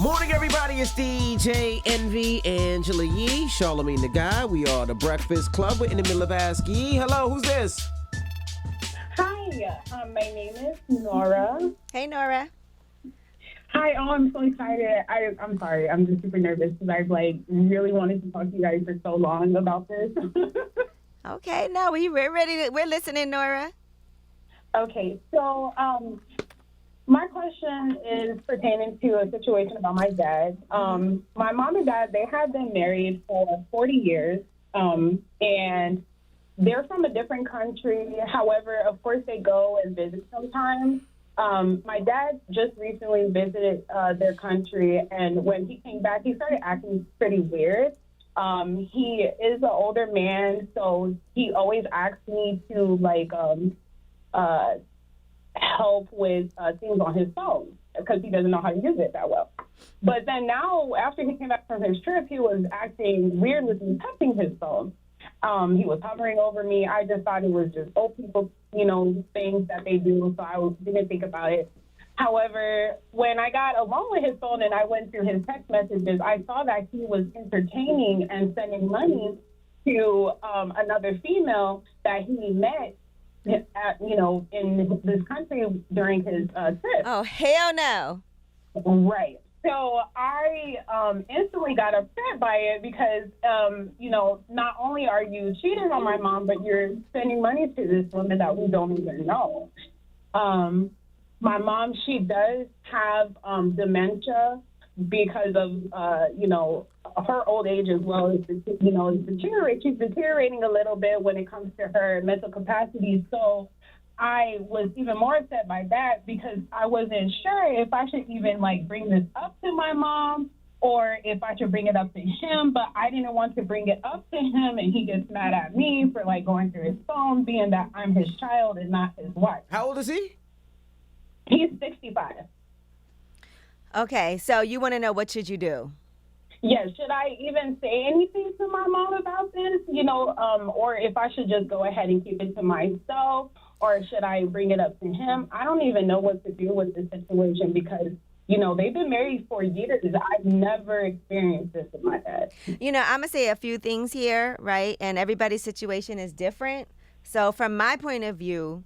Morning, everybody. It's DJ Envy, Angela Yee, Charlamagne the Guy. We are the Breakfast Club. We're in the middle of Ask Yee. Hello, who's this? Hi, my name is Nora. Hey, Nora. Hi, I'm so excited. I'm sorry, I'm just super nervous because I've really wanted to talk to you guys for so long about this. Okay, no, we're ready. We're listening, Nora. Okay, so my question is pertaining to a situation about my dad. My mom and dad, they have been married for 40 years, and they're from a different country. However, of course, they go and visit sometimes. My dad just recently visited their country, and when he came back, he started acting pretty weird. He is an older man, so he always asks me to help with things on his phone because he doesn't know how to use it that well. But then now, after he came back from his trip, he was acting weird with me touching his phone. He was hovering over me. I just thought it was just old people, things that they do, so I didn't think about it. However, when I got alone with his phone and I went through his text messages, I saw that he was entertaining and sending money to another female that he met at, in this country during his trip. Oh, hell no. Right. So I instantly got upset by it because, not only are you cheating on my mom, but you're sending money to this woman that we don't even know. My mom, she does have dementia because of, her old age as well as, she's deteriorating a little bit when it comes to her mental capacity. So I was even more upset by that because I wasn't sure if I should even bring this up to my mom or if I should bring it up to him, but I didn't want to bring it up to him and he gets mad at me for going through his phone, being that I'm his child and not his wife. How old is he? He's 65. Okay, so you want to know what should you do? Yes, should I even say anything to my mom about this, or if I should just go ahead and keep it to myself, or should I bring it up to him? I don't even know what to do with this situation because, they've been married for years. I've never experienced this with my dad. I'm going to say a few things here, right? And everybody's situation is different. So from my point of view,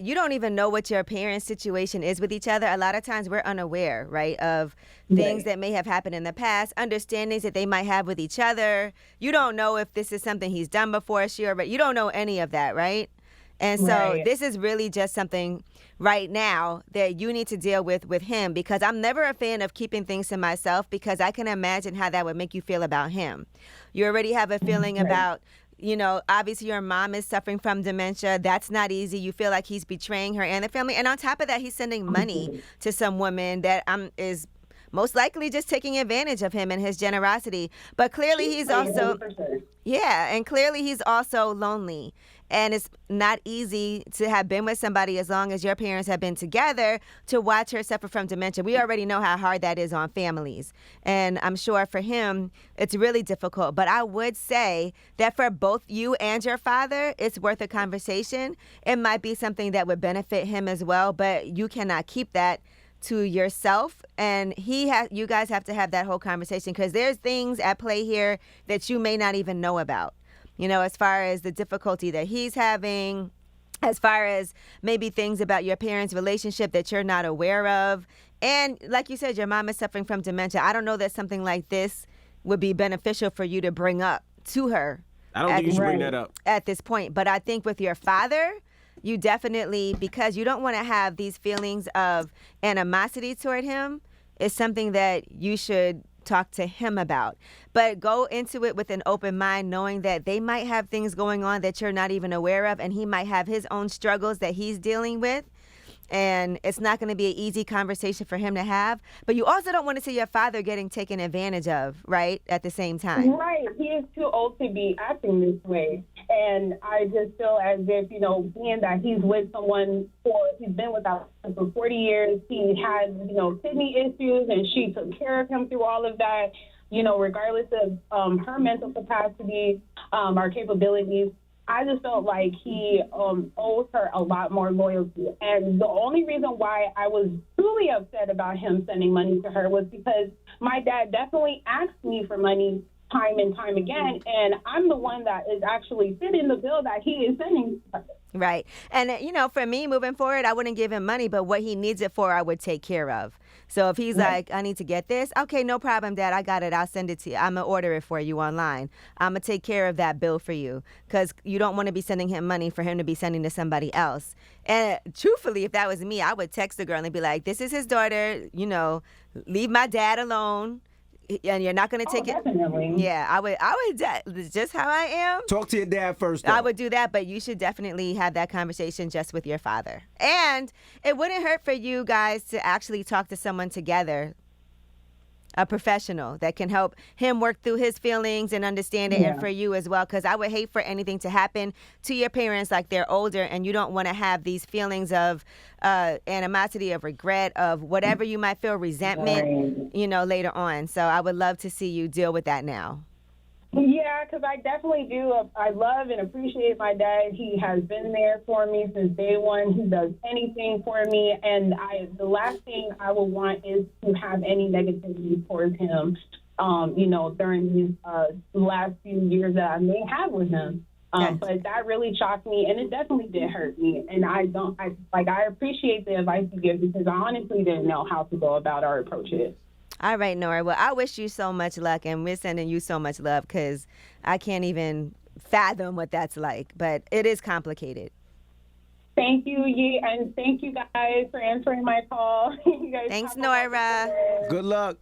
you don't even know what your parents' situation is with each other. A lot of times we're unaware, right, of things that may have happened in the past, understandings that they might have with each other. You don't know if this is something he's done before, sure, but you don't know any of that, right? And so this is really just something right now that you need to deal with him, because I'm never a fan of keeping things to myself because I can imagine how that would make you feel about him. You already have a feeling about, obviously your mom is suffering from dementia. That's not easy. You feel like he's betraying her and the family. And on top of that, he's sending money to some woman that is most likely just taking advantage of him and his generosity. But clearly he's also, and clearly he's also lonely. And it's not easy to have been with somebody as long as your parents have been together to watch her suffer from dementia. We already know how hard that is on families. And I'm sure for him, it's really difficult. But I would say that for both you and your father, it's worth a conversation. It might be something that would benefit him as well, but you cannot keep that to yourself. And you guys have to have that whole conversation because there's things at play here that you may not even know about. As far as the difficulty that he's having, as far as maybe things about your parents' relationship that you're not aware of. And like you said, your mom is suffering from dementia. I don't know that something like this would be beneficial for you to bring up to her. I don't think you should bring that up at this point. But I think with your father, you definitely, because you don't want to have these feelings of animosity toward him, is something that you should talk to him about. But go into it with an open mind, knowing that they might have things going on that you're not even aware of, and he might have his own struggles that he's dealing with. And it's not going to be an easy conversation for him to have. But you also don't want to see your father getting taken advantage of, right, at the same time. Right. He is too old to be acting this way. And I just feel as if, being that he's with someone he's been without him for 40 years, he had, kidney issues, and she took care of him through all of that, regardless of her mental capacity, our capabilities. I just felt like he owes her a lot more loyalty. And the only reason why I was truly upset about him sending money to her was because my dad definitely asked me for money time and time again, and I'm the one that is actually fitting the bill that he is sending to her. Right. And, for me, moving forward, I wouldn't give him money, but what he needs it for, I would take care of. So if he's like, I need to get this, okay, no problem, Dad, I got it. I'll send it to you. I'm going to order it for you online. I'm going to take care of that bill for you because you don't want to be sending him money for him to be sending to somebody else. And truthfully, if that was me, I would text the girl and be like, this is his daughter, leave my dad alone. And you're not going to take it. Definitely. Yeah, I would. Just how I am. Talk to your dad first, though. I would do that, but you should definitely have that conversation just with your father. And it wouldn't hurt for you guys to actually talk to someone together, a professional that can help him work through his feelings and understand it, and for you as well, because I would hate for anything to happen to your parents like they're older and you don't want to have these feelings of animosity, of regret, of whatever you might feel, resentment, later on. So I would love to see you deal with that now. Yeah, because I definitely do. I love and appreciate my dad. He has been there for me since day one. He does anything for me. And the last thing I would want is to have any negativity towards him, during these last few years that I may have with him. But that really shocked me, and it definitely did hurt me. And I appreciate the advice you give because I honestly didn't know how to go about or approach it. All right, Nora. Well, I wish you so much luck, and we're sending you so much love because I can't even fathom what that's like. But it is complicated. Thank you, Yee, and thank you guys for answering my call. You guys Thanks, Nora. Good luck.